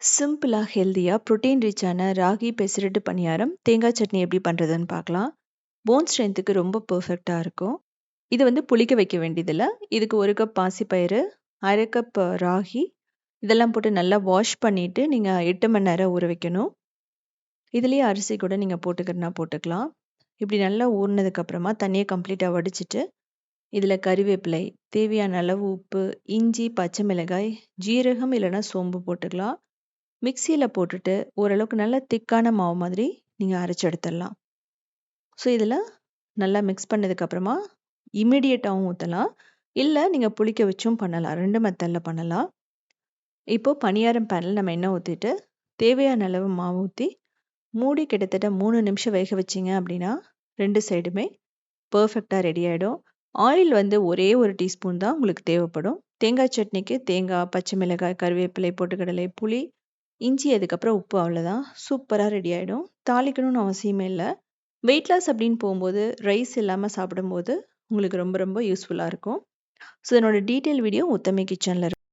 சிம்பிளா, ஹெல்தியா, புரோட்டீன் ரிச்சான ராகி பெசரட்டு பணியாரம், தேங்காய் சட்னி எப்படி பண்ணுறதுன்னு பார்க்கலாம். போன் ஸ்ட்ரென்த்துக்கு ரொம்ப பெர்ஃபெக்ட்டா இருக்கும். இது வந்து புளிக்க வைக்க வேண்டியதில்ல. இதுக்கு 1 கப் பாசிப்பயிறு, 1/2 கப் ராகி இதெல்லாம் போட்டு நல்லா வாஷ் பண்ணிட்டு, நீங்க 8 மணி நேரம் ஊற வைக்கணும். இதுலயே அரிசி கூட நீங்க போட்டுக்கிறதுனா போட்டுக்கலாம். இப்படி நல்லா ஊறுனதுக்கு அப்புறமா தண்ணிய கம்ப்ளீட்டா வடிச்சிட்டு, இதுல கறிவேப்பிலை, தேவையான அளவு உப்பு, இஞ்சி, பச்சை மிளகாய், ஜீரகம் இல்லைன்னா சோம்பு போட்டுக்கலாம். மிக்ஸியில போட்டுட்டு ஓரளவுக்கு நல்லா திக்கான மாவு மாதிரி நீங்க அரைச்சு எடுத்துடலாம். ஸோ இதில் நல்லா மிக்ஸ் பண்ணதுக்கு அப்புறமா இமிடியேட்டாகவும் ஊற்றலாம், இல்லை நீங்கள் புளிக்க வச்சும் பண்ணலாம். 2 மெத்தடில் பண்ணலாம். இப்போ பணியாரம் பேனில் நம்ம எண்ணெய் ஊற்றிட்டு தேவையான அளவு மாவு ஊற்றி மூடி கிட்டத்தட்ட 3 நிமிஷம் வேக வச்சிங்க அப்படின்னா 2 சைடுமே பர்ஃபெக்டாக ரெடி ஆகிடும். ஆயில் வந்து ஒரே 1 டீஸ்பூன் தான் உங்களுக்கு தேவைப்படும். தேங்காய் சட்னிக்கு தேங்காய், பச்சை மிளகாய், கருவேப்பிலை, பொட்டுக்கடலை, புளி, இஞ்சி, அதுக்கப்புறம் உப்பு, அவ்வளோதான். சூப்பராக ரெடி ஆகிடும். தாளிக்கணும்னு அவசியமே இல்லை. வெயிட் லாஸ் அப்படின்னு போகும்போது ரைஸ் இல்லாமல் சாப்பிடும்போது உங்களுக்கு ரொம்ப ரொம்ப யூஸ்ஃபுல்லாக இருக்கும். ஸோ என்னோட டீட்டெயில் வீடியோ உத்தமி கிச்சனில் இருக்கும்.